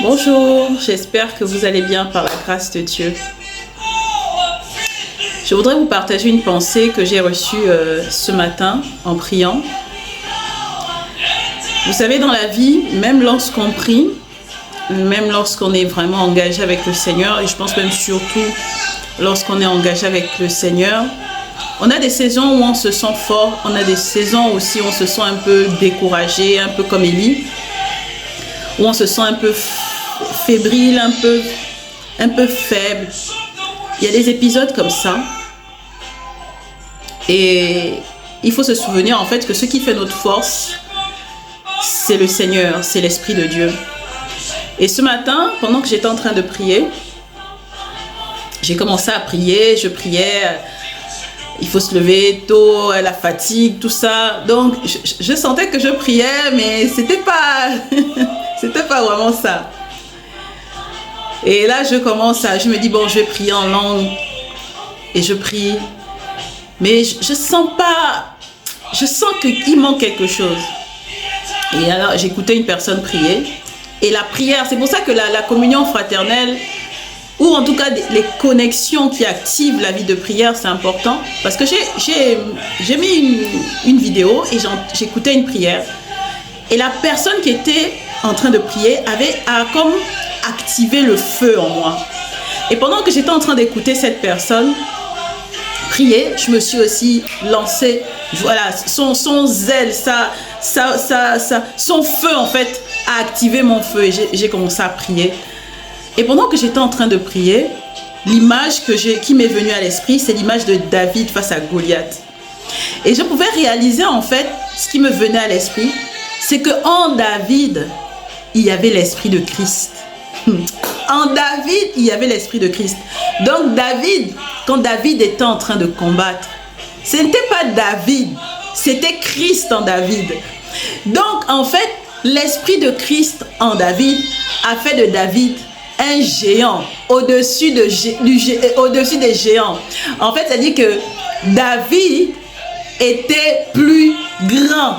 Bonjour, j'espère que vous allez bien par la grâce de Dieu. Je voudrais vous partager une pensée que j'ai reçue ce matin en priant. Vous savez, dans la vie, même lorsqu'on prie, même lorsqu'on est vraiment engagé avec le Seigneur, et je pense même surtout lorsqu'on est engagé avec le Seigneur, on a des saisons où on se sent fort, on a des saisons aussi où on se sent un peu découragé, un peu comme Élie, où on se sent un peu fébrile, un peu faible. Il y a des épisodes comme ça. Et il faut se souvenir en fait que ce qui fait notre force, c'est le Seigneur, c'est l'Esprit de Dieu. Et ce matin, pendant que j'étais en train de prier, j'ai commencé à prier, je priais, il faut se lever tôt, la fatigue, tout ça. Donc, je sentais que je priais, mais c'était pas, c'était pas vraiment ça. Et là, je me dis, bon, je vais prier en langue. Et je prie. Mais je sens qu'il manque quelque chose. Et alors, j'écoutais une personne prier. Et la prière, c'est pour ça que la communion fraternelle, ou en tout cas les connexions qui activent la vie de prière, c'est important. Parce que j'ai mis une vidéo et j'écoutais une prière. Et la personne qui était en train de prier a comme activé le feu en moi. Et pendant que j'étais en train d'écouter cette personne prier, je me suis aussi lancée. Voilà, son zèle, son feu en fait a activé mon feu et j'ai commencé à prier. Et pendant que j'étais en train de prier, l'image qui m'est venue à l'esprit, c'est l'image de David face à Goliath. Et je pouvais réaliser en fait ce qui me venait à l'esprit, c'est que en David, il y avait l'esprit de Christ. En David, il y avait l'esprit de Christ. Donc David, quand David était en train de combattre, ce n'était pas David, c'était Christ en David. Donc en fait, l'esprit de Christ en David a fait de David un géant au-dessus des géants. En fait, ça dit que David était plus grand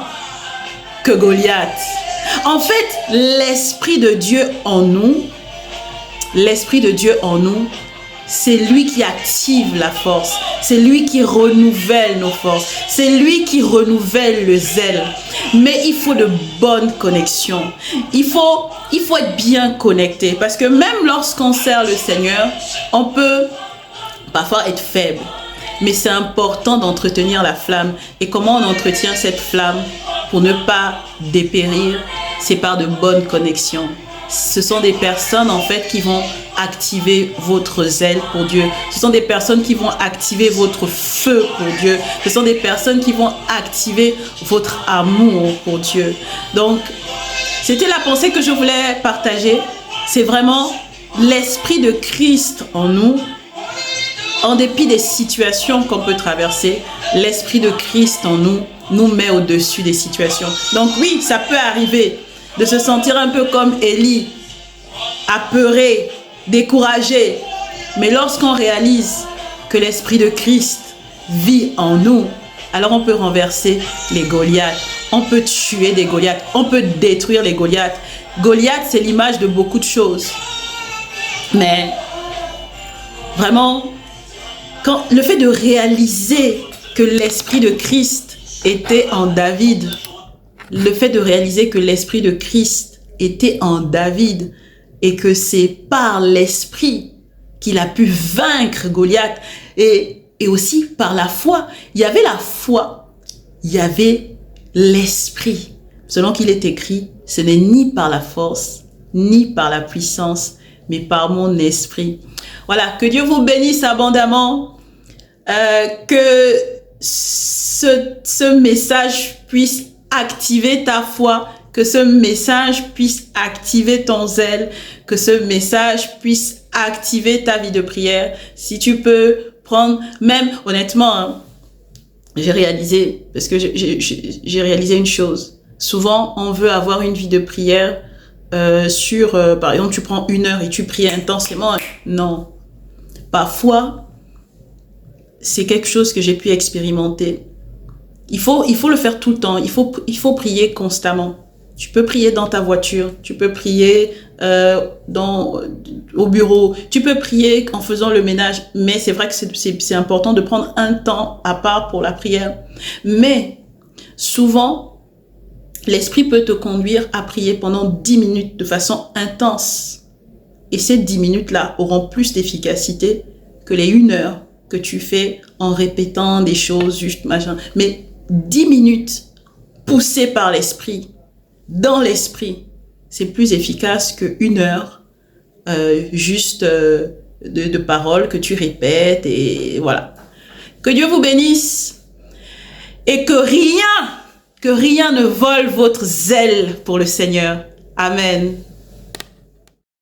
que Goliath. En fait, l'Esprit de Dieu en nous, c'est lui qui active la force, c'est lui qui renouvelle nos forces, c'est lui qui renouvelle le zèle. Mais il faut de bonnes connexions, il faut être bien connecté, parce que même lorsqu'on sert le Seigneur, on peut parfois être faible. Mais c'est important d'entretenir la flamme. Et comment on entretient cette flamme pour ne pas dépérir? C'est par de bonnes connexions. Ce sont des personnes en fait qui vont activer votre zèle pour Dieu. Ce sont des personnes qui vont activer votre feu pour Dieu. Ce sont des personnes qui vont activer votre amour pour Dieu. Donc, c'était la pensée que je voulais partager. C'est vraiment l'Esprit de Christ en nous. En dépit des situations qu'on peut traverser, l'Esprit de Christ en nous met au-dessus des situations. Donc oui, ça peut arriver de se sentir un peu comme Élie, apeuré, découragé. Mais lorsqu'on réalise que l'Esprit de Christ vit en nous, alors on peut renverser les Goliaths. On peut tuer des Goliaths. On peut détruire les Goliaths. Goliath, c'est l'image de beaucoup de choses. Mais vraiment, le fait de réaliser que l'Esprit de Christ était en David, le fait de réaliser que l'Esprit de Christ était en David et que c'est par l'Esprit qu'il a pu vaincre Goliath et aussi par la foi. Il y avait la foi, il y avait l'Esprit. Selon qu'il est écrit, ce n'est ni par la force, ni par la puissance, mais par mon esprit. Voilà, que Dieu vous bénisse abondamment, que ce message puisse activer ta foi, que ce message puisse activer ton zèle, que ce message puisse activer ta vie de prière. Si tu peux prendre, même honnêtement, hein, j'ai réalisé, parce que j'ai réalisé une chose. Souvent, on veut avoir une vie de prière par exemple, tu prends 1 heure et tu pries intensément. Non. Parfois, c'est quelque chose que j'ai pu expérimenter. Il faut le faire tout le temps. Il faut prier constamment. Tu peux prier dans ta voiture, tu peux prier au bureau, tu peux prier en faisant le ménage, mais c'est vrai que c'est important de prendre un temps à part pour la prière. Mais souvent, l'Esprit peut te conduire à prier pendant 10 minutes de façon intense. Et ces 10 minutes-là auront plus d'efficacité que les 1 heure que tu fais en répétant des choses, juste machin. Mais 10 minutes poussées par l'Esprit, dans l'Esprit, c'est plus efficace que 1 heure juste de paroles que tu répètes et voilà. Que Dieu vous bénisse et que rien ne vole votre zèle pour le Seigneur. Amen.